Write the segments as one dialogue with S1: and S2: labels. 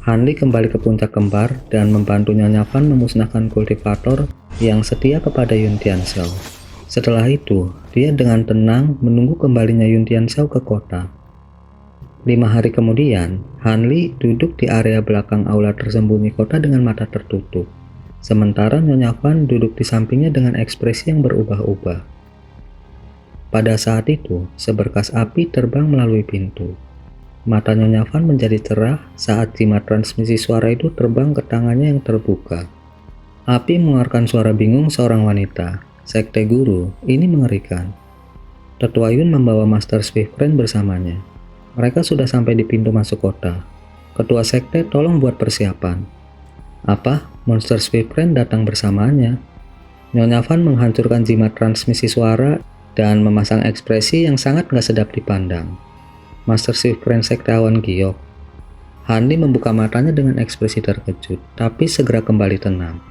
S1: Hanli kembali ke puncak kembar dan membantu Nyonya Van memusnahkan kultivator yang setia kepada Yun Tianxiao. Setelah itu, dia dengan tenang menunggu kembalinya Yun Tianxiao ke kota. 5 hari kemudian, Hanli duduk di area belakang aula tersembunyi kota dengan mata tertutup. Sementara Nyonya Van duduk di sampingnya dengan ekspresi yang berubah-ubah. Pada saat itu, seberkas api terbang melalui pintu. Mata Nyonya Van menjadi cerah saat jimat transmisi suara itu terbang ke tangannya yang terbuka. Api mengeluarkan suara bingung seorang wanita. Sekte guru, ini mengerikan. Tetua Yun membawa Master Swiftfriend bersamanya. Mereka sudah sampai di pintu masuk kota. Ketua sekte tolong buat persiapan. Apa? Monster Swiftfriend datang bersamanya. Nyonya Van menghancurkan jimat transmisi suara dan memasang ekspresi yang sangat gak sedap dipandang. Master Swiftfriend sekte awan giok. Hanli membuka matanya dengan ekspresi terkejut, tapi segera kembali tenang.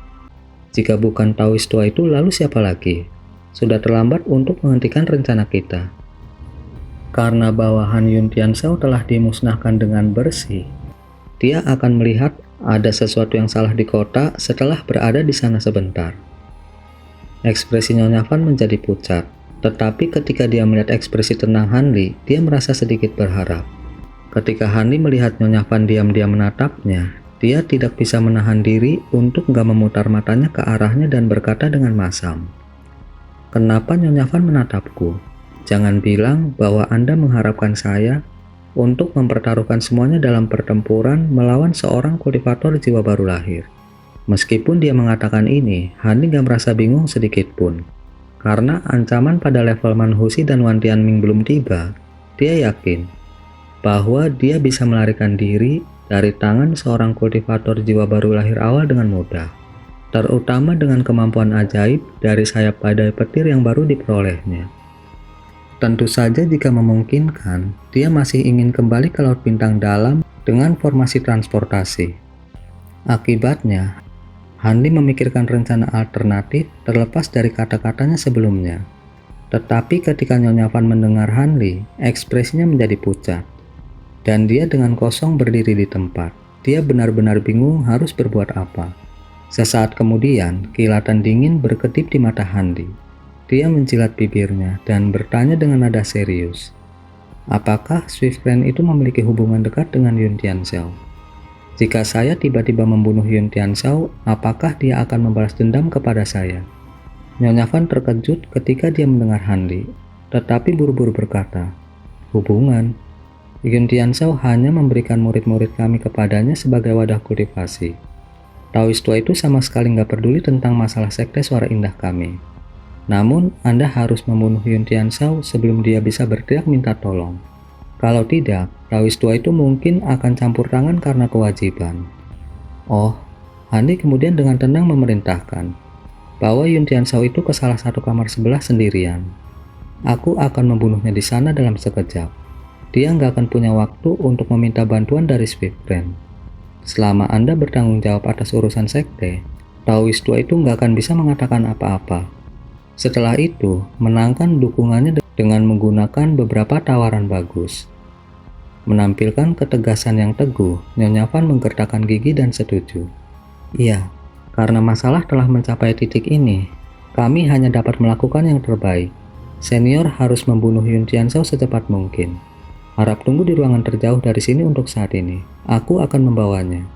S1: Jika bukan Taoist tua itu, lalu siapa lagi? Sudah terlambat untuk menghentikan rencana kita. Karena bawahan Yun Tianxiao telah dimusnahkan dengan bersih, dia akan melihat ada sesuatu yang salah di kota setelah berada di sana sebentar. Ekspresi Nyonya Van menjadi pucat. Tetapi ketika dia melihat ekspresi tenang Hanli, dia merasa sedikit berharap. Ketika Hanli melihat Nyonya Van diam-diam menatapnya, dia tidak bisa menahan diri untuk nggak memutar matanya ke arahnya dan berkata dengan masam, "Kenapa Nyonya Van menatapku? Jangan bilang bahwa Anda mengharapkan saya untuk mempertaruhkan semuanya dalam pertempuran melawan seorang kultivator jiwa baru lahir." Meskipun dia mengatakan ini, Hanli nggak merasa bingung sedikit pun. Karena ancaman pada level Manhusi dan Wan Tianming belum tiba, dia yakin bahwa dia bisa melarikan diri dari tangan seorang kultivator jiwa baru lahir awal dengan mudah, terutama dengan kemampuan ajaib dari sayap badai petir yang baru diperolehnya. Tentu saja jika memungkinkan, dia masih ingin kembali ke Laut Bintang Dalam dengan formasi transportasi. Akibatnya, Hanli memikirkan rencana alternatif terlepas dari kata-katanya sebelumnya. Tetapi ketika Nyonya Van mendengar Hanli, ekspresinya menjadi pucat. Dan dia dengan kosong berdiri di tempat. Dia benar-benar bingung harus berbuat apa. Sesaat kemudian, kilatan dingin berkedip di mata Hanli. Dia menjilat bibirnya dan bertanya dengan nada serius. Apakah Swiftfriend itu memiliki hubungan dekat dengan Yun Tianxiao? Jika saya tiba-tiba membunuh Yun Tianxiao, apakah dia akan membalas dendam kepada saya? Nyonya Van terkejut ketika dia mendengar Hanli, tetapi buru-buru berkata, "Hubungan? Yun Tianxiao hanya memberikan murid-murid kami kepadanya sebagai wadah kultivasi. Taoist tua itu sama sekali nggak peduli tentang masalah sekte suara indah kami. Namun, Anda harus membunuh Yun Tianxiao sebelum dia bisa berteriak minta tolong. Kalau tidak, Taoist tua itu mungkin akan campur tangan karena kewajiban." Oh, Hanli kemudian dengan tenang memerintahkan, "Bawa Yun Tianxiao itu ke salah satu kamar sebelah sendirian. Aku akan membunuhnya di sana dalam sekejap. Dia nggak akan punya waktu untuk meminta bantuan dari Swiftfriend. Selama Anda bertanggung jawab atas urusan sekte, Taoist tua itu nggak akan bisa mengatakan apa-apa." Setelah itu, menangkan dukungannya dengan menggunakan beberapa tawaran bagus. Menampilkan ketegasan yang teguh, Nyonya Van menggertakkan gigi dan setuju. "Iya, karena masalah telah mencapai titik ini, kami hanya dapat melakukan yang terbaik. Senior harus membunuh Yun Tianxiao secepat mungkin. Harap tunggu di ruangan terjauh dari sini untuk saat ini. Aku akan membawanya."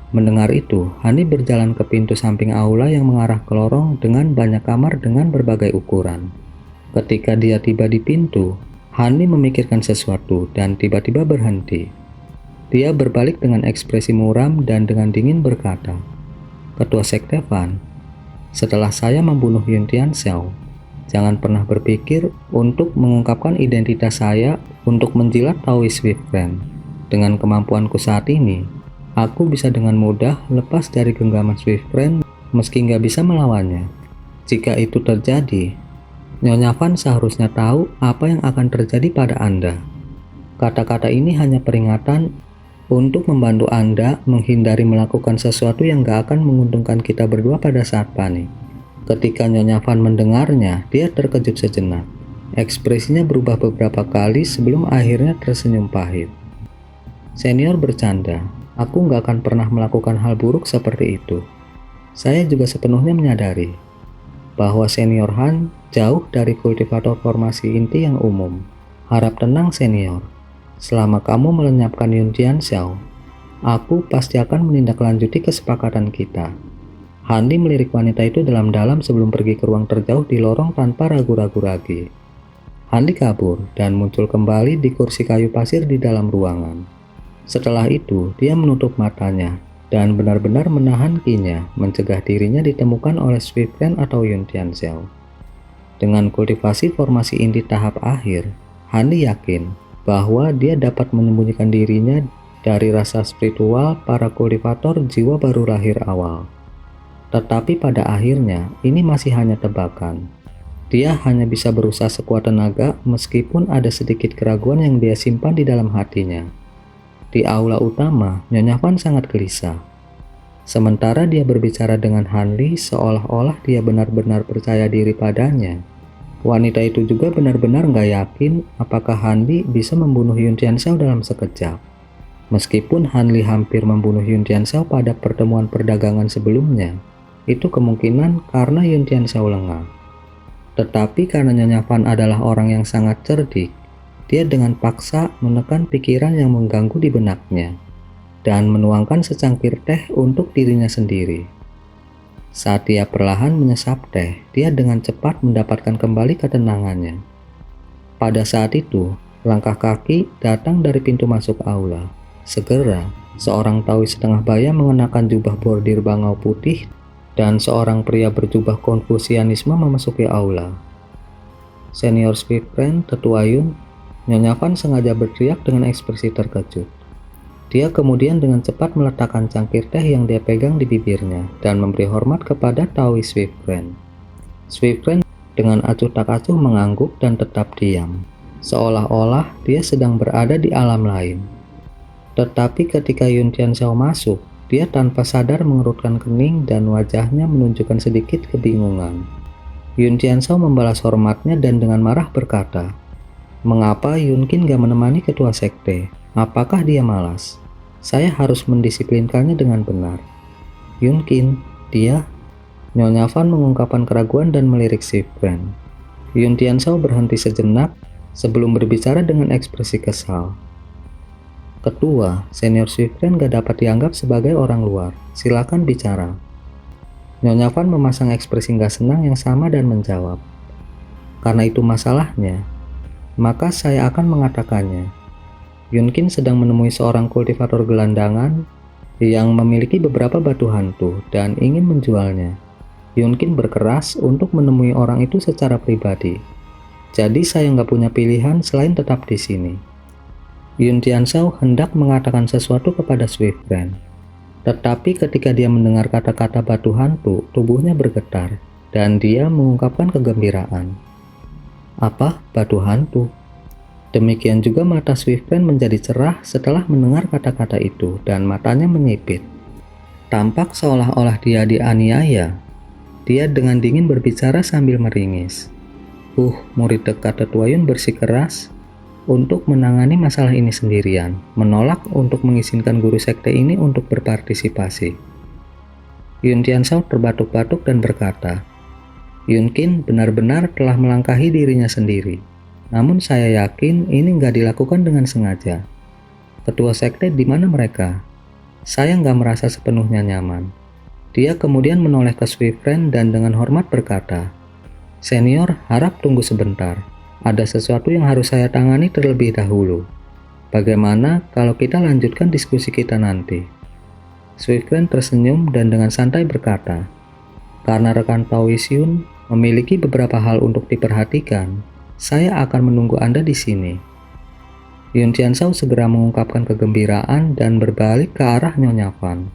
S1: Mendengar itu, Hanli berjalan ke pintu samping aula yang mengarah ke lorong dengan banyak kamar dengan berbagai ukuran. Ketika dia tiba di pintu, Hanli memikirkan sesuatu dan tiba-tiba berhenti. Dia berbalik dengan ekspresi muram dan dengan dingin berkata, "Ketua Sekte Van, setelah saya membunuh Yun Tianxiao, jangan pernah berpikir untuk mengungkapkan identitas saya untuk menjilat Taoist Swiftfriend. Dengan kemampuanku saat ini, aku bisa dengan mudah lepas dari genggaman Swiftfriend meski nggak bisa melawannya. Jika itu terjadi, Nyonya Van seharusnya tahu apa yang akan terjadi pada Anda. Kata-kata ini hanya peringatan untuk membantu Anda menghindari melakukan sesuatu yang gak akan menguntungkan kita berdua pada saat panik." Ketika Nyonya Van mendengarnya, dia terkejut sejenak. Ekspresinya berubah beberapa kali sebelum akhirnya tersenyum pahit. "Senior bercanda. Aku nggak akan pernah melakukan hal buruk seperti itu. Saya juga sepenuhnya menyadari bahwa senior Han jauh dari kultivator formasi inti yang umum. Harap tenang senior. Selama kamu melenyapkan Yun Tianxiao, aku pasti akan menindaklanjuti kesepakatan kita. Hanli melirik wanita itu dalam-dalam sebelum pergi ke ruang terjauh di lorong tanpa ragu-ragu lagi. Hanli kabur dan muncul kembali di kursi kayu pasir di dalam ruangan. Setelah itu, dia menutup matanya dan benar-benar menahan kinya, mencegah dirinya ditemukan oleh Swiftren atau Yun Tianxiao. Dengan kultivasi formasi inti tahap akhir, Hanli yakin bahwa dia dapat menyembunyikan dirinya dari rasa spiritual para kultivator jiwa baru lahir awal. Tetapi pada akhirnya, ini masih hanya tebakan. Dia hanya bisa berusaha sekuat tenaga meskipun ada sedikit keraguan yang dia simpan di dalam hatinya. Di aula utama, Nyonya Van sangat gelisah. Sementara dia berbicara dengan Hanli seolah-olah dia benar-benar percaya diri padanya. Wanita itu juga benar-benar nggak yakin apakah Hanli bisa membunuh Yun Tianxiao dalam sekejap. Meskipun Hanli hampir membunuh Yun Tianxiao pada pertemuan perdagangan sebelumnya, itu kemungkinan karena Yun Tianxiao lengah. Tetapi karena Nyonya Van adalah orang yang sangat cerdik, dia dengan paksa menekan pikiran yang mengganggu di benaknya dan menuangkan secangkir teh untuk dirinya sendiri. Saat dia perlahan menyesap teh, dia dengan cepat mendapatkan kembali ketenangannya. Pada saat itu, langkah kaki datang dari pintu masuk aula. Segera, seorang Taois setengah baya mengenakan jubah bordir bangau putih dan seorang pria berjubah Konfusianisme memasuki aula. Senior Swiftren, Tetua Yun, Nyonya Van sengaja berteriak dengan ekspresi terkejut. Dia kemudian dengan cepat meletakkan cangkir teh yang dia pegang di bibirnya dan memberi hormat kepada Taois Swiftren. Swiftren dengan acuh tak acuh mengangguk dan tetap diam, seolah-olah dia sedang berada di alam lain. Tetapi ketika Yun Tianxiao masuk, dia tanpa sadar mengerutkan kening dan wajahnya menunjukkan sedikit kebingungan. Yun Tianxiao membalas hormatnya dan dengan marah berkata, "Mengapa Yunkin gak menemani ketua sekte? Apakah dia malas? Saya harus mendisiplinkannya dengan benar." "Yunkin, dia..." Nyonya Van mengungkapkan keraguan dan melirik Swiftren. Yun Tianxiao berhenti sejenak sebelum berbicara dengan ekspresi kesal. "Ketua, senior Swiftren gak dapat dianggap sebagai orang luar. Silakan bicara." Nyonya Van memasang ekspresi gak senang yang sama dan menjawab, "Karena itu masalahnya, maka saya akan mengatakannya. Yunkin sedang menemui seorang kultivator gelandangan yang memiliki beberapa batu hantu dan ingin menjualnya. Yunkin berkeras untuk menemui orang itu secara pribadi. Jadi saya nggak punya pilihan selain tetap di sini." Yun Tianxiao hendak mengatakan sesuatu kepada Swiftren. Tetapi ketika dia mendengar kata-kata batu hantu, tubuhnya bergetar dan dia mengungkapkan kegembiraan. "Apa? Batu hantu?" Demikian juga mata Swiftren menjadi cerah setelah mendengar kata-kata itu dan matanya menyipit. Tampak seolah-olah dia dianiaya. Dia dengan dingin berbicara sambil meringis. Murid dekat Tetua Yun bersikeras untuk menangani masalah ini sendirian, menolak untuk mengizinkan guru sekte ini untuk berpartisipasi." Yun Tianxiao terbatuk-batuk dan berkata, "Yunkin benar-benar telah melangkahi dirinya sendiri. Namun saya yakin ini nggak dilakukan dengan sengaja. Ketua sekte di mana mereka? Saya nggak merasa sepenuhnya nyaman." Dia kemudian menoleh ke Swiftren dan dengan hormat berkata, "Senior, harap tunggu sebentar. Ada sesuatu yang harus saya tangani terlebih dahulu. Bagaimana kalau kita lanjutkan diskusi kita nanti?" Swiftren tersenyum dan dengan santai berkata, "Karena rekan Taois Yun memiliki beberapa hal untuk diperhatikan, saya akan menunggu Anda di sini." Yun Tianxiao segera mengungkapkan kegembiraan dan berbalik ke arah Nyonya Van.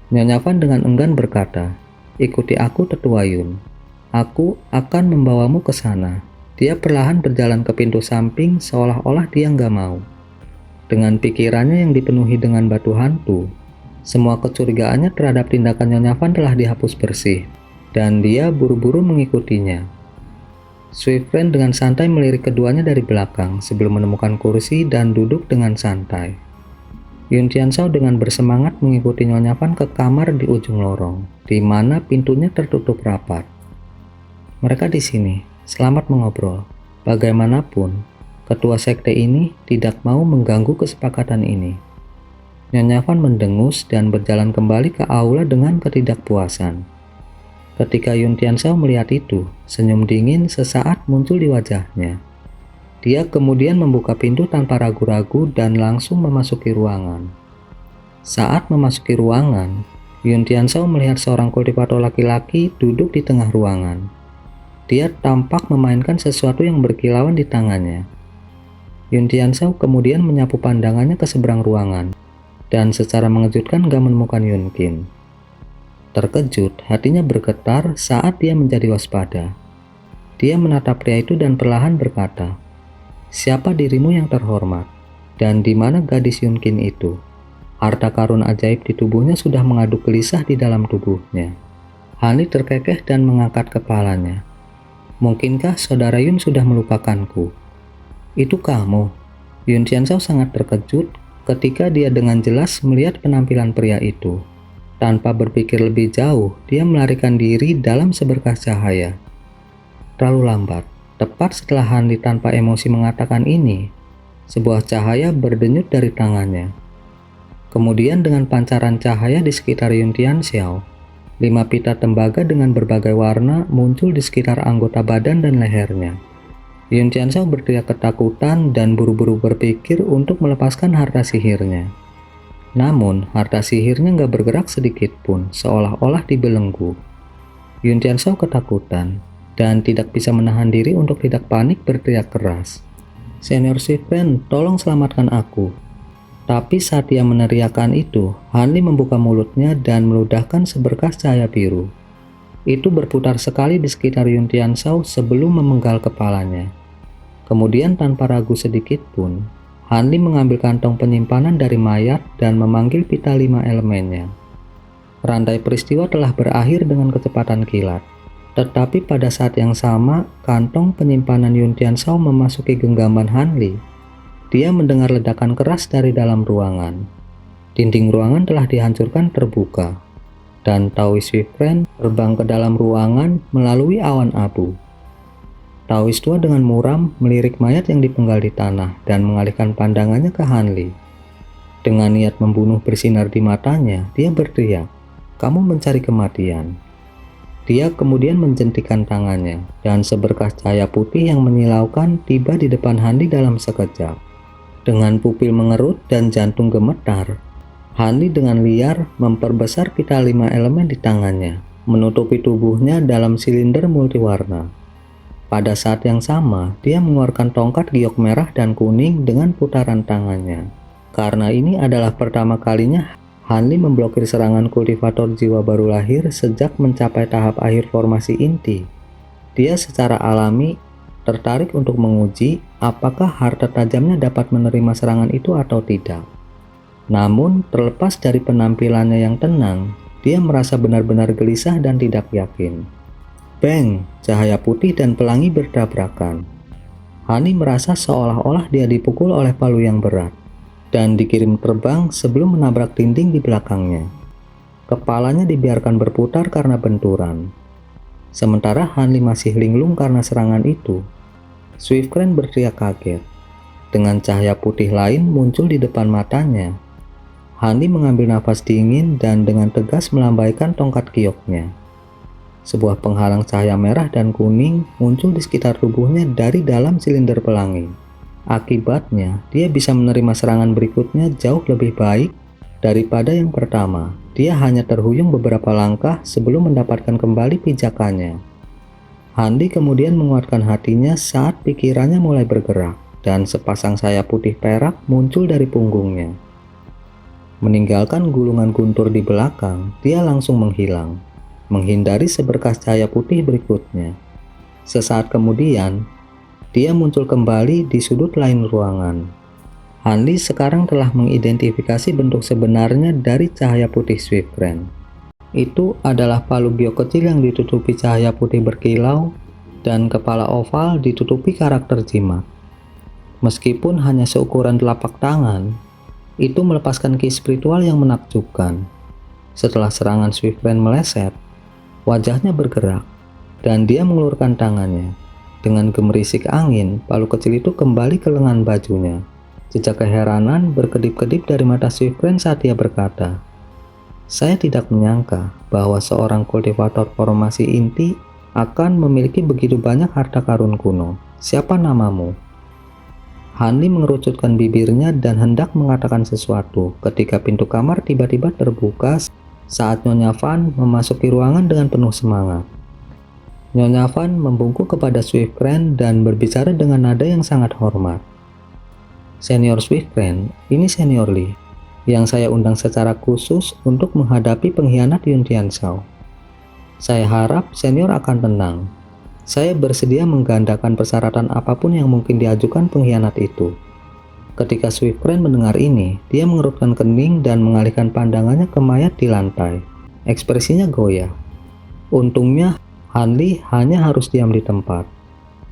S1: Nyonya Van dengan enggan berkata, "Ikuti aku, Tetua Yun. Aku akan membawamu ke sana." Dia perlahan berjalan ke pintu samping seolah-olah dia nggak mau. Dengan pikirannya yang dipenuhi dengan batu hantu, semua kecurigaannya terhadap tindakan Nyonya Van telah dihapus bersih, dan dia buru-buru mengikutinya. Swiftren dengan santai melirik keduanya dari belakang sebelum menemukan kursi dan duduk dengan santai. Yun Tianzhao dengan bersemangat mengikuti Nyonya Van ke kamar di ujung lorong, di mana pintunya tertutup rapat. Mereka di sini, selamat mengobrol. Bagaimanapun, ketua sekte ini tidak mau mengganggu kesepakatan ini. Nyonya Van mendengus dan berjalan kembali ke aula dengan ketidakpuasan. Ketika Yun Tianzhao melihat itu, senyum dingin sesaat muncul di wajahnya. Dia kemudian membuka pintu tanpa ragu-ragu dan langsung memasuki ruangan. Saat memasuki ruangan, Yun Tianzhao melihat seorang kultivator laki-laki duduk di tengah ruangan. Dia tampak memainkan sesuatu yang berkilauan di tangannya. Yun Tianzhao kemudian menyapu pandangannya ke seberang ruangan, dan secara mengejutkan gak menemukan Yun Qin. Terkejut, hatinya bergetar saat dia menjadi waspada. Dia menatap pria itu dan perlahan berkata, "Siapa dirimu yang terhormat? Dan di mana gadis Yun Qin itu?" Harta karun ajaib di tubuhnya sudah mengaduk gelisah di dalam tubuhnya. Han Li terkekeh dan mengangkat kepalanya. "Mungkinkah saudara Yun sudah melupakanku?" "Itu kamu?" Yun Tianzhao sangat terkejut ketika dia dengan jelas melihat penampilan pria itu. Tanpa berpikir lebih jauh, dia melarikan diri dalam seberkas cahaya. Terlalu lambat. Tepat setelah Han Li tanpa emosi mengatakan ini, sebuah cahaya berdenyut dari tangannya. Kemudian dengan pancaran cahaya di sekitar Yun Tianzhao, 5 pita tembaga dengan berbagai warna muncul di sekitar anggota badan dan lehernya. Yun Tianzhao berteriak ketakutan dan buru-buru berpikir untuk melepaskan harta sihirnya. Namun, harta sihirnya nggak bergerak sedikit pun, seolah-olah dibelenggu. Yun Tianzhao ketakutan dan tidak bisa menahan diri untuk tidak panik berteriak keras. "Senior Shifen, tolong selamatkan aku." Tapi saat dia meneriakkan itu, Han Li membuka mulutnya dan meludahkan seberkas cahaya biru. Itu berputar sekali di sekitar Yun Tianzhao sebelum memenggal kepalanya. Kemudian tanpa ragu sedikit pun, Han Li mengambil kantong penyimpanan dari mayat dan memanggil pita 5 elemennya. Rantai peristiwa telah berakhir dengan kecepatan kilat. Tetapi pada saat yang sama, kantong penyimpanan Yun Tianzhao memasuki genggaman Han Li. Dia mendengar ledakan keras dari dalam ruangan. Dinding ruangan telah dihancurkan terbuka, dan Taoist Shifen terbang ke dalam ruangan melalui awan abu. Taoist tua dengan muram melirik mayat yang dipenggal di tanah dan mengalihkan pandangannya ke Han Li. Dengan niat membunuh bersinar di matanya, dia berteriak, "Kamu mencari kematian." Dia kemudian menjentikan tangannya, dan seberkas cahaya putih yang menyilaukan tiba di depan Han Li dalam sekejap. Dengan pupil mengerut dan jantung gemetar, Han Li dengan liar memperbesar pita 5 elemen di tangannya, menutupi tubuhnya dalam silinder multiwarna. Pada saat yang sama, dia mengeluarkan tongkat giok merah dan kuning dengan putaran tangannya. Karena ini adalah pertama kalinya Han Li memblokir serangan kultivator jiwa baru lahir sejak mencapai tahap akhir formasi inti. Dia secara alami tertarik untuk menguji apakah harta tajamnya dapat menerima serangan itu atau tidak. Namun, terlepas dari penampilannya yang tenang, dia merasa benar-benar gelisah dan tidak yakin. Bang! Cahaya putih dan pelangi bertabrakan. Han Li merasa seolah-olah dia dipukul oleh palu yang berat dan dikirim terbang sebelum menabrak dinding di belakangnya. Kepalanya dibiarkan berputar karena benturan. Sementara Han Li masih linglung karena serangan itu, Shifen berteriak kaget. Dengan cahaya putih lain muncul di depan matanya. Han Li mengambil nafas dingin dan dengan tegas melambaikan tongkat gioknya. Sebuah penghalang cahaya merah dan kuning muncul di sekitar tubuhnya dari dalam silinder pelangi. Akibatnya, dia bisa menerima serangan berikutnya jauh lebih baik daripada yang pertama. Dia hanya terhuyung beberapa langkah sebelum mendapatkan kembali pijakannya. Han Li kemudian menguatkan hatinya saat pikirannya mulai bergerak, dan sepasang sayap putih perak muncul dari punggungnya. Meninggalkan gulungan guntur di belakang, dia langsung menghilang, menghindari seberkas cahaya putih berikutnya. Sesaat kemudian, dia muncul kembali di sudut lain ruangan. Han Li sekarang telah mengidentifikasi bentuk sebenarnya dari cahaya putih Shifen. Itu adalah palu giok kecil yang ditutupi cahaya putih berkilau dan kepala oval ditutupi karakter jimat. Meskipun hanya seukuran telapak tangan, Itu melepaskan ki spiritual yang menakjubkan. Setelah serangan Swiftbrand meleset, wajahnya bergerak, dan dia mengulurkan tangannya. Dengan gemerisik angin, palu kecil itu kembali ke lengan bajunya. Jejak keheranan berkedip-kedip dari mata Swiftbrand saat dia berkata, "Saya tidak menyangka bahwa seorang kultivator formasi inti akan memiliki begitu banyak harta karun kuno. Siapa namamu?" Hanli mengerucutkan bibirnya dan hendak mengatakan sesuatu ketika pintu kamar tiba-tiba terbuka saat Nyonya Van memasuki ruangan dengan penuh semangat. Nyonya Van membungkuk kepada Swiftbrand dan berbicara dengan nada yang sangat hormat. "Senior Swiftbrand, ini Senior Lee, yang saya undang secara khusus untuk menghadapi pengkhianat Yun Tianzhao. Saya harap Senior akan tenang. Saya bersedia menggandakan persyaratan apapun yang mungkin diajukan pengkhianat itu." Ketika Swiftbrand mendengar ini, dia mengerutkan kening dan mengalihkan pandangannya ke mayat di lantai. Ekspresinya goyah. Untungnya, Hanli hanya harus diam di tempat.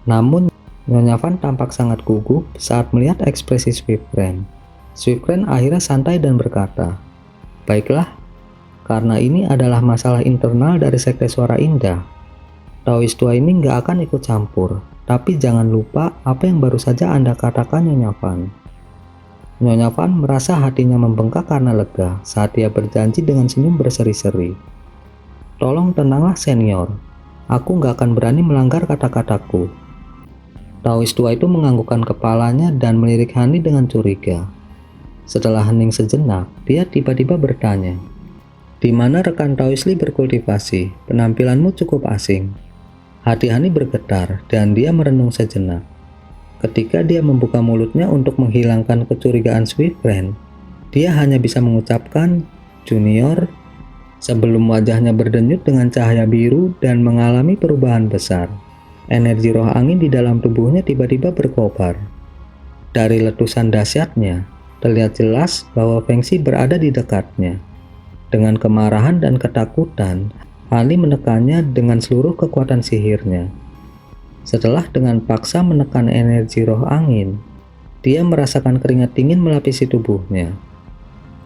S1: Namun, Nyonya Van tampak sangat gugup saat melihat ekspresi Swiftbrand. Swiftbrand akhirnya santai dan berkata, "Baiklah, karena ini adalah masalah internal dari Sekte Suara Indah. Taois tua ini nggak akan ikut campur, tapi jangan lupa apa yang baru saja Anda katakan, Nyonya Van." Nyonya Van merasa hatinya membengkak karena lega saat dia berjanji dengan senyum berseri-seri. "Tolong tenanglah Senior, aku nggak akan berani melanggar kata-kataku." Taois tua itu menganggukkan kepalanya dan melirik Hanli dengan curiga. Setelah hening sejenak, dia tiba-tiba bertanya, "Di mana rekan Taois Li berkultivasi? Penampilanmu cukup asing." Hati Hanli bergetar dan dia merenung sejenak. Ketika dia membuka mulutnya untuk menghilangkan kecurigaan Swiftbrand, dia hanya bisa mengucapkan, "Junior," sebelum wajahnya berdenyut dengan cahaya biru dan mengalami perubahan besar. Energi roh angin di dalam tubuhnya tiba-tiba berkobar. Dari letusan dahsyatnya, terlihat jelas bahwa Feng Xi berada di dekatnya. Dengan kemarahan dan ketakutan, Hanli menekannya dengan seluruh kekuatan sihirnya. Setelah dengan paksa menekan energi roh angin, dia merasakan keringat dingin melapisi tubuhnya.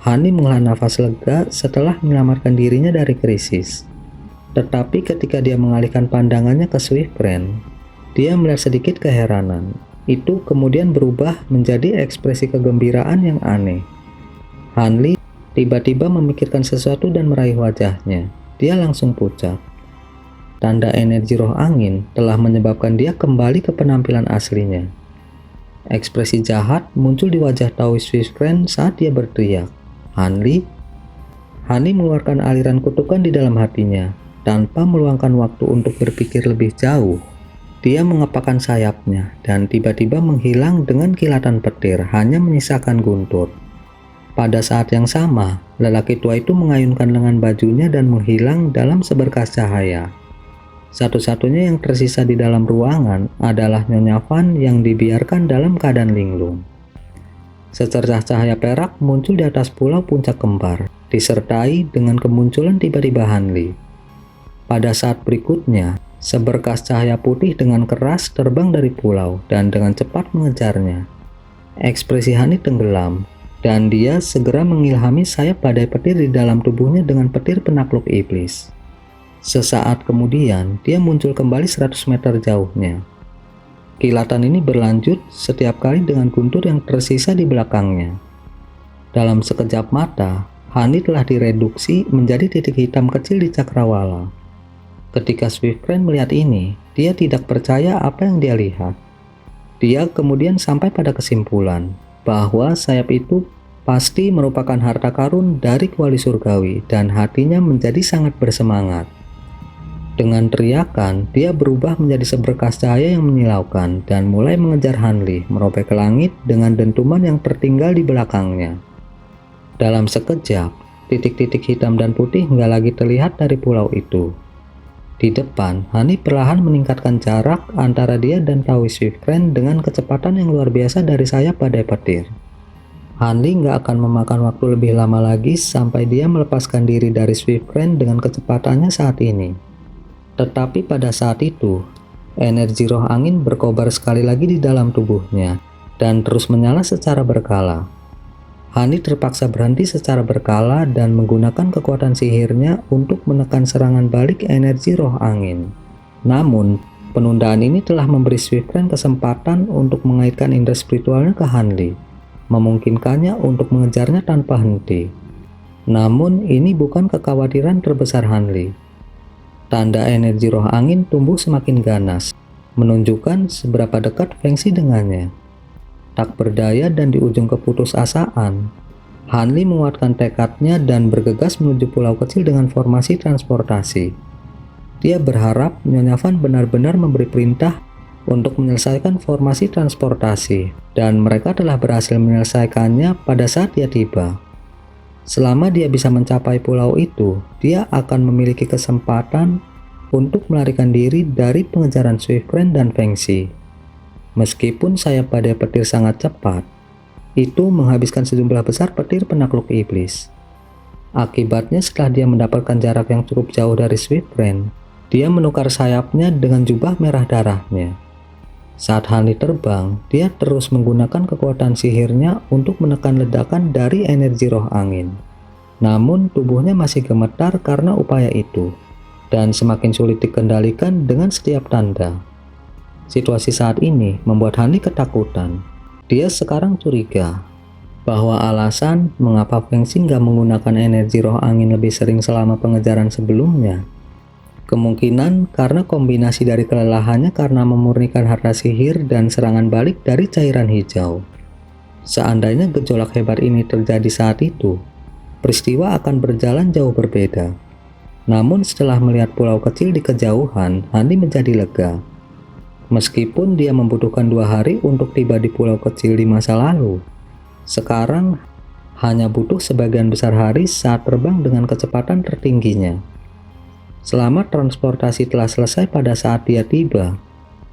S1: Hanli menghela nafas lega setelah menyelamatkan dirinya dari krisis. Tetapi ketika dia mengalihkan pandangannya ke Swiftbrand, dia melihat sedikit keheranan. Itu kemudian berubah menjadi ekspresi kegembiraan yang aneh. Hanli tiba-tiba memikirkan sesuatu dan meraih wajahnya. Dia langsung pucat. Tanda energi roh angin telah menyebabkan dia kembali ke penampilan aslinya. Ekspresi jahat muncul di wajah Taois Swiftbrand saat dia berteriak, "Hanli!" Hanli mengeluarkan aliran kutukan di dalam hatinya. Tanpa meluangkan waktu untuk berpikir lebih jauh, dia mengepakkan sayapnya dan tiba-tiba menghilang dengan kilatan petir, hanya menyisakan guntur. Pada saat yang sama, lelaki tua itu mengayunkan lengan bajunya dan menghilang dalam seberkas cahaya. Satu-satunya yang tersisa di dalam ruangan adalah Nyonya Van yang dibiarkan dalam keadaan linglung. Secercah cahaya perak muncul di atas pulau puncak kembar, disertai dengan kemunculan tiba-tiba Hanli. Pada saat berikutnya, seberkas cahaya putih dengan keras terbang dari pulau dan dengan cepat mengejarnya. Ekspresi Hanli tenggelam, dan dia segera mengilhami sayap badai petir di dalam tubuhnya dengan petir penakluk iblis. Sesaat kemudian, dia muncul kembali 100 meter jauhnya. Kilatan ini berlanjut setiap kali dengan guntur yang tersisa di belakangnya. Dalam sekejap mata, Hanli telah direduksi menjadi titik hitam kecil di cakrawala. Ketika Swiftbrand melihat ini, dia tidak percaya apa yang dia lihat. Dia kemudian sampai pada kesimpulan bahwa sayap itu pasti merupakan harta karun dari kuali surgawi dan hatinya menjadi sangat bersemangat. Dengan teriakan, dia berubah menjadi seberkas cahaya yang menyilaukan dan mulai mengejar Hanli merobek ke langit dengan dentuman yang tertinggal di belakangnya. Dalam sekejap, titik-titik hitam dan putih nggak lagi terlihat dari pulau itu. Di depan, Hanli perlahan meningkatkan jarak antara dia dan Taois Swiftbrand dengan kecepatan yang luar biasa dari sayap badai petir. Hanli nggak akan memakan waktu lebih lama lagi sampai dia melepaskan diri dari Swiftbrand dengan kecepatannya saat ini. Tetapi pada saat itu, energi roh angin berkobar sekali lagi di dalam tubuhnya dan terus menyala secara berkala. Hani terpaksa berhenti secara berkala dan menggunakan kekuatan sihirnya untuk menekan serangan balik energi roh angin. Namun, penundaan ini telah memberi Swiftren kesempatan untuk mengaitkan indera spiritualnya ke Hanli, memungkinkannya untuk mengejarnya tanpa henti. Namun, ini bukan kekhawatiran terbesar Hanli. Tanda energi roh angin tumbuh semakin ganas, menunjukkan seberapa dekat Fengxi dengannya. Tak berdaya dan di ujung keputusasaan, Hanli menguatkan tekadnya dan bergegas menuju pulau kecil dengan formasi transportasi. Dia berharap Nyonya Van benar-benar memberi perintah untuk menyelesaikan formasi transportasi, dan mereka telah berhasil menyelesaikannya pada saat dia tiba. Selama dia bisa mencapai pulau itu, dia akan memiliki kesempatan untuk melarikan diri dari pengejaran Swiftren dan Fengxi. Meskipun sayap badai petir sangat cepat, itu menghabiskan sejumlah besar petir penakluk iblis. Akibatnya setelah dia mendapatkan jarak yang cukup jauh dari Swiftren, dia menukar sayapnya dengan jubah merah darahnya. Saat Hanli terbang, dia terus menggunakan kekuatan sihirnya untuk menekan ledakan dari energi roh angin. Namun tubuhnya masih gemetar karena upaya itu, dan semakin sulit dikendalikan dengan setiap tanda. Situasi saat ini membuat Hanli ketakutan. Dia sekarang curiga bahwa alasan mengapa Fengxi nggak menggunakan energi roh angin lebih sering selama pengejaran sebelumnya, kemungkinan karena kombinasi dari kelelahannya karena memurnikan harta sihir dan serangan balik dari cairan hijau. Seandainya gejolak hebat ini terjadi saat itu, peristiwa akan berjalan jauh berbeda. Namun setelah melihat pulau kecil di kejauhan, Hanli menjadi lega. Meskipun dia membutuhkan 2 hari untuk tiba di pulau kecil di masa lalu, sekarang hanya butuh sebagian besar hari saat terbang dengan kecepatan tertingginya. Selama transportasi telah selesai pada saat dia tiba,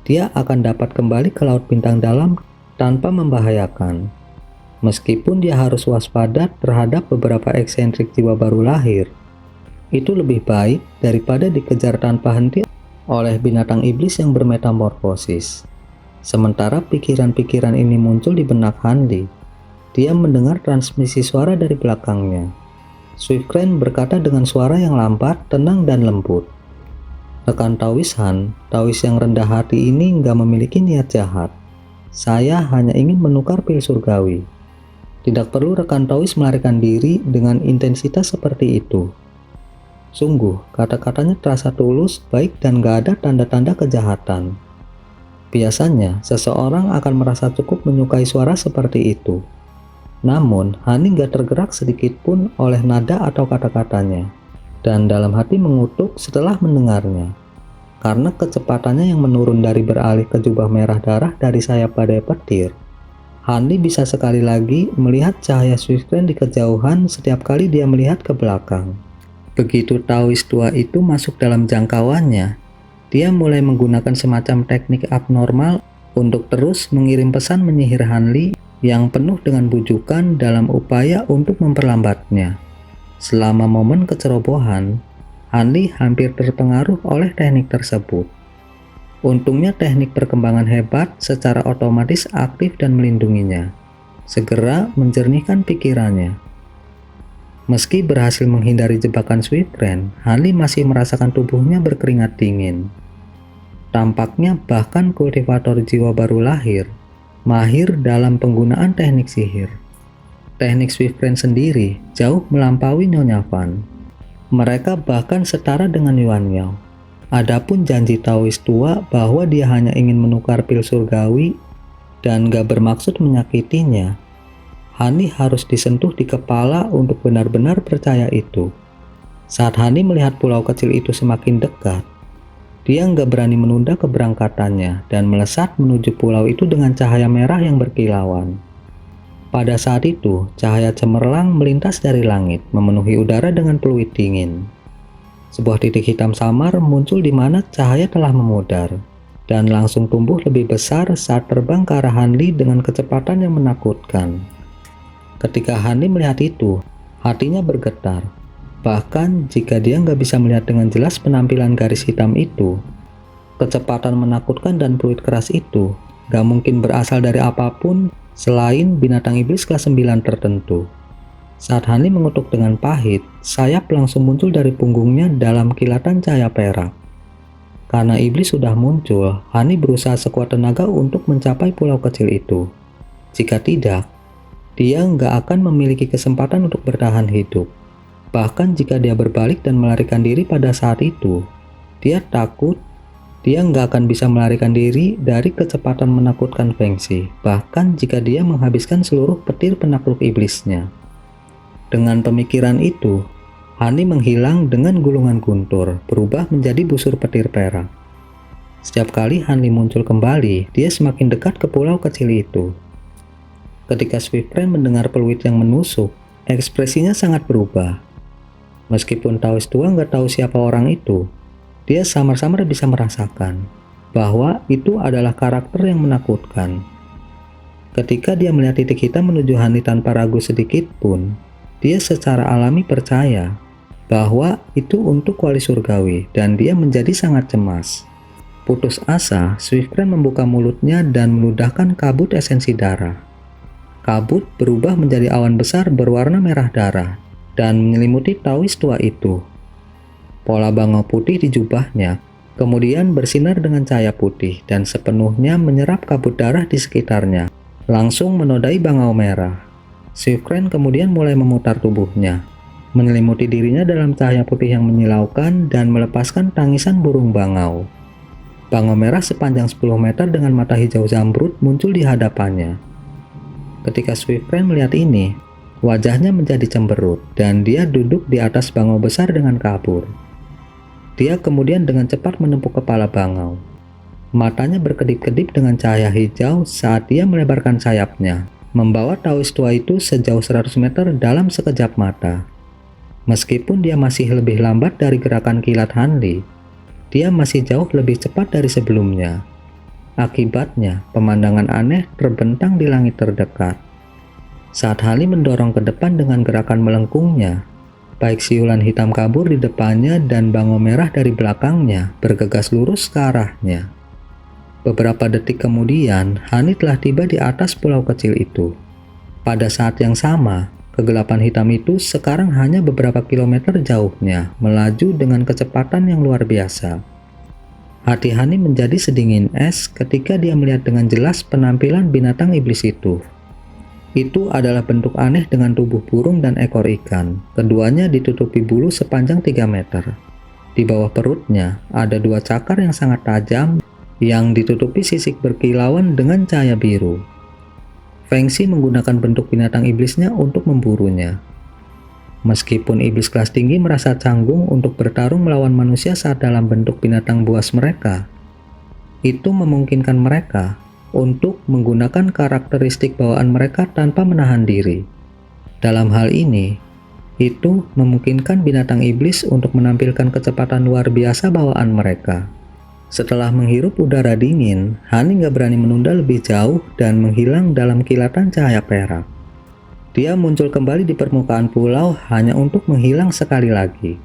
S1: dia akan dapat kembali ke Laut Bintang Dalam tanpa membahayakan. Meskipun dia harus waspada terhadap beberapa eksentrik jiwa baru lahir, itu lebih baik daripada dikejar tanpa henti oleh binatang iblis yang bermetamorfosis. Sementara pikiran-pikiran ini muncul di benak Hanli, dia mendengar transmisi suara dari belakangnya. Swiftren berkata dengan suara yang lambat, tenang, dan lembut. Rekan Taois Han, Taois yang rendah hati ini nggak memiliki niat jahat. Saya hanya ingin menukar pil surgawi. Tidak perlu rekan Taois melarikan diri dengan intensitas seperti itu. Sungguh, kata-katanya terasa tulus, baik, dan gak ada tanda-tanda kejahatan. Biasanya, seseorang akan merasa cukup menyukai suara seperti itu. Namun, Hanli gak tergerak sedikit pun oleh nada atau kata-katanya, dan dalam hati mengutuk setelah mendengarnya. Karena kecepatannya yang menurun dari beralih ke jubah merah darah dari sayap badai petir, Hanli bisa sekali lagi melihat cahaya Swiftren di kejauhan setiap kali dia melihat ke belakang. Begitu Taois tua itu masuk dalam jangkauannya, dia mulai menggunakan semacam teknik abnormal untuk terus mengirim pesan menyihir Hanli yang penuh dengan bujukan dalam upaya untuk memperlambatnya. Selama momen kecerobohan, Hanli hampir terpengaruh oleh teknik tersebut. Untungnya teknik perkembangan hebat secara otomatis aktif dan melindunginya, segera menjernihkan pikirannya. Meski berhasil menghindari jebakan Swiftren, Hanli masih merasakan tubuhnya berkeringat dingin. Tampaknya bahkan kultivator jiwa baru lahir mahir dalam penggunaan teknik sihir. Teknik Swiftren sendiri jauh melampaui Nyonya Van. Mereka bahkan setara dengan Yuan Yao. Adapun janji Taois tua bahwa dia hanya ingin menukar pil surgawi dan gak bermaksud menyakitinya, Hanli harus disentuh di kepala untuk benar-benar percaya itu. Saat Hanli melihat pulau kecil itu semakin dekat, dia nggak berani menunda keberangkatannya dan melesat menuju pulau itu dengan cahaya merah yang berkilauan. Pada saat itu, cahaya cemerlang melintas dari langit, memenuhi udara dengan peluit dingin. Sebuah titik hitam samar muncul di mana cahaya telah memudar, dan langsung tumbuh lebih besar saat terbang ke arah Hanli dengan kecepatan yang menakutkan. Ketika Hanli melihat itu, hatinya bergetar. Bahkan jika dia nggak bisa melihat dengan jelas penampilan garis hitam itu, kecepatan menakutkan dan peluit keras itu nggak mungkin berasal dari apapun selain binatang iblis kelas 9 tertentu. Saat Hani mengutuk dengan pahit, sayap langsung muncul dari punggungnya dalam kilatan cahaya perak. Karena iblis sudah muncul, Hani berusaha sekuat tenaga untuk mencapai pulau kecil itu. Jika tidak, dia nggak akan memiliki kesempatan untuk bertahan hidup. Bahkan jika dia berbalik dan melarikan diri pada saat itu, dia takut dia nggak akan bisa melarikan diri dari kecepatan menakutkan Fengxi, bahkan jika dia menghabiskan seluruh petir penakluk iblisnya. Dengan pemikiran itu, Hani menghilang dengan gulungan guntur, berubah menjadi busur petir perak. Setiap kali Hani muncul kembali, dia semakin dekat ke pulau kecil itu. Ketika Swiftfriend mendengar peluit yang menusuk, ekspresinya sangat berubah. Meskipun Taoist tua nggak tahu siapa orang itu, dia samar-samar bisa merasakan bahwa itu adalah karakter yang menakutkan. Ketika dia melihat titik hitam menuju Hani tanpa ragu sedikit pun, dia secara alami percaya bahwa itu untuk wali surgawi dan dia menjadi sangat cemas. Putus asa, Swiftfriend membuka mulutnya dan meludahkan kabut esensi darah. Kabut berubah menjadi awan besar berwarna merah darah dan menyelimuti Taoist tua itu. Pola bangau putih di jubahnya kemudian bersinar dengan cahaya putih dan sepenuhnya menyerap kabut darah di sekitarnya, langsung menodai bangau merah. Swiftfriend kemudian mulai memutar tubuhnya, menyelimuti dirinya dalam cahaya putih yang menyilaukan dan melepaskan tangisan burung bangau. Bangau merah sepanjang 10 meter dengan mata hijau zamrud muncul di hadapannya. Ketika Swiftfriend melihat ini, wajahnya menjadi cemberut dan dia duduk di atas bangau besar dengan kabur. Dia kemudian dengan cepat menempuk kepala bangau. Matanya berkedip-kedip dengan cahaya hijau saat dia melebarkan sayapnya, membawa Taoist tua itu sejauh 100 meter dalam sekejap mata. Meskipun dia masih lebih lambat dari gerakan kilat Hanli, dia masih jauh lebih cepat dari sebelumnya. Akibatnya, pemandangan aneh terbentang di langit terdekat. Saat Hanli mendorong ke depan dengan gerakan melengkungnya, baik siulan hitam kabur di depannya dan bangau merah dari belakangnya bergegas lurus ke arahnya. Beberapa detik kemudian, Hani telah tiba di atas pulau kecil itu. Pada saat yang sama, kegelapan hitam itu sekarang hanya beberapa kilometer jauhnya, melaju dengan kecepatan yang luar biasa. Hati Hani menjadi sedingin es ketika dia melihat dengan jelas penampilan binatang iblis itu. Itu adalah bentuk aneh dengan tubuh burung dan ekor ikan. Keduanya ditutupi bulu sepanjang 3 meter. Di bawah perutnya ada 2 cakar yang sangat tajam yang ditutupi sisik berkilauan dengan cahaya biru. Fengxi menggunakan bentuk binatang iblisnya untuk memburunya. Meskipun iblis kelas tinggi merasa canggung untuk bertarung melawan manusia saat dalam bentuk binatang buas mereka, itu memungkinkan mereka untuk menggunakan karakteristik bawaan mereka tanpa menahan diri. Dalam hal ini, itu memungkinkan binatang iblis untuk menampilkan kecepatan luar biasa bawaan mereka. Setelah menghirup udara dingin, Hani nggak berani menunda lebih jauh dan menghilang dalam kilatan cahaya perak. Dia muncul kembali di permukaan pulau hanya untuk menghilang sekali lagi.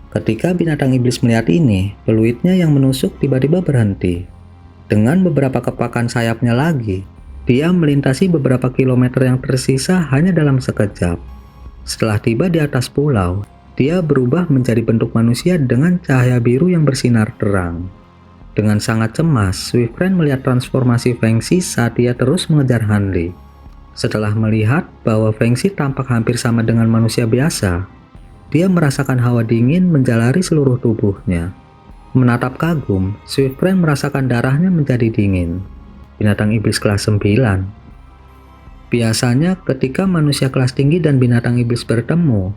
S1: Ketika binatang iblis melihat ini, peluitnya yang menusuk tiba-tiba berhenti. Dengan beberapa kepakan sayapnya lagi, dia melintasi beberapa kilometer yang tersisa hanya dalam sekejap. Setelah tiba di atas pulau, dia berubah menjadi bentuk manusia dengan cahaya biru yang bersinar terang. Dengan sangat cemas, Swiftfriend melihat transformasi Fengxi saat dia terus mengejar Hanli. Setelah melihat bahwa Fengxi tampak hampir sama dengan manusia biasa, dia merasakan hawa dingin menjalari seluruh tubuhnya. Menatap kagum, Swiftfriend merasakan darahnya menjadi dingin. Binatang iblis kelas 9. Biasanya ketika manusia kelas tinggi dan binatang iblis bertemu,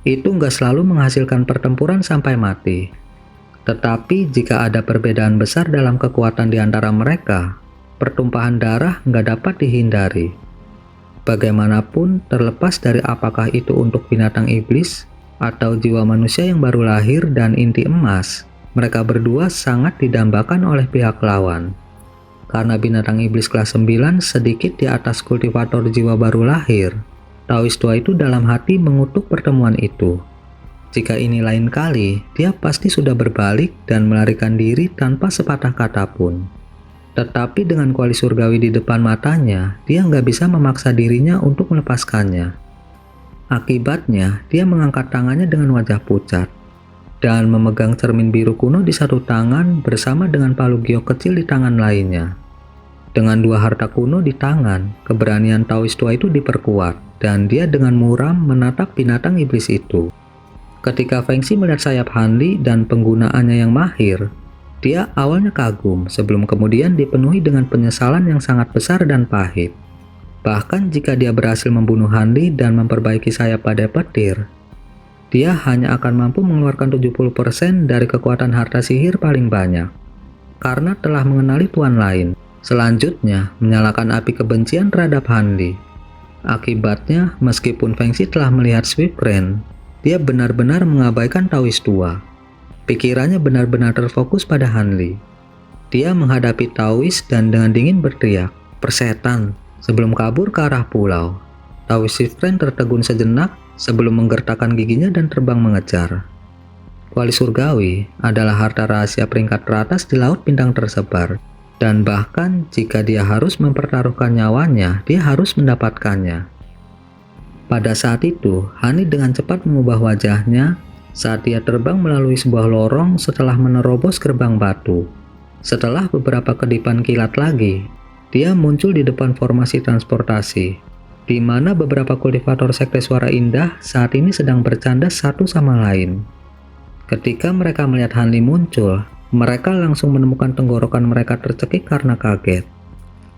S1: itu nggak selalu menghasilkan pertempuran sampai mati. Tetapi jika ada perbedaan besar dalam kekuatan di antara mereka, pertumpahan darah nggak dapat dihindari. Bagaimanapun, terlepas dari apakah itu untuk binatang iblis atau jiwa manusia yang baru lahir dan inti emas, mereka berdua sangat didambakan oleh pihak lawan. Karena binatang iblis kelas 9 sedikit di atas kultivator jiwa baru lahir, Taoist tua itu dalam hati mengutuk pertemuan itu. Jika ini lain kali, dia pasti sudah berbalik dan melarikan diri tanpa sepatah kata pun. Tetapi dengan kuali surgawi di depan matanya, dia nggak bisa memaksa dirinya untuk melepaskannya. Akibatnya, dia mengangkat tangannya dengan wajah pucat dan memegang cermin biru kuno di satu tangan bersama dengan palu giok kecil di tangan lainnya. Dengan dua harta kuno di tangan, keberanian Taois tua itu diperkuat dan dia dengan muram menatap binatang iblis itu. Ketika Feng Xi melihat sayap Hanli dan penggunaannya yang mahir, dia awalnya kagum sebelum kemudian dipenuhi dengan penyesalan yang sangat besar dan pahit. Bahkan jika dia berhasil membunuh Hanli dan memperbaiki sayap pada petir, dia hanya akan mampu mengeluarkan 70% dari kekuatan harta sihir paling banyak. Karena telah mengenali tuan lain, selanjutnya menyalakan api kebencian terhadap Hanli. Akibatnya, meskipun Feng Xi telah melihat Swift Rain, dia benar-benar mengabaikan Taois tua. Pikirannya benar-benar terfokus pada Hanli. Dia menghadapi Taois dan dengan dingin berteriak, "Persetan!" sebelum kabur ke arah pulau. Taois Swift Rain tertegun sejenak sebelum menggertakkan giginya dan terbang mengejar. Kuali surgawi adalah harta rahasia peringkat teratas di Laut Bintang tersebar, dan bahkan jika dia harus mempertaruhkan nyawanya, dia harus mendapatkannya. Pada saat itu, Hanli dengan cepat mengubah wajahnya saat dia terbang melalui sebuah lorong setelah menerobos gerbang batu. Setelah beberapa kedipan kilat lagi, dia muncul di depan formasi transportasi, di mana beberapa kultivator Sekte Suara Indah saat ini sedang bercanda satu sama lain. Ketika mereka melihat Hanli muncul, mereka langsung menemukan tenggorokan mereka tercekik karena kaget.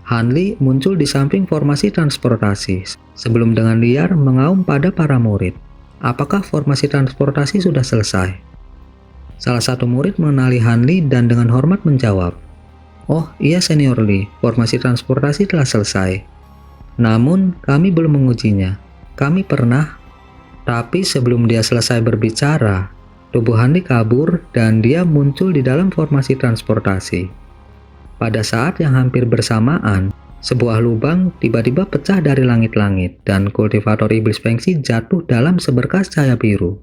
S1: Hanli muncul di samping formasi transportasi, sebelum dengan liar mengaum pada para murid. Apakah formasi transportasi sudah selesai? Salah satu murid mengenali Hanli dan dengan hormat menjawab, "Oh iya Senior Li, formasi transportasi telah selesai. Namun kami belum mengujinya. Kami pernah..." Tapi sebelum dia selesai berbicara, tubuh Hanli kabur dan dia muncul di dalam formasi transportasi. Pada saat yang hampir bersamaan, sebuah lubang tiba-tiba pecah dari langit-langit dan kultivator iblis Feng Xi jatuh dalam seberkas cahaya biru.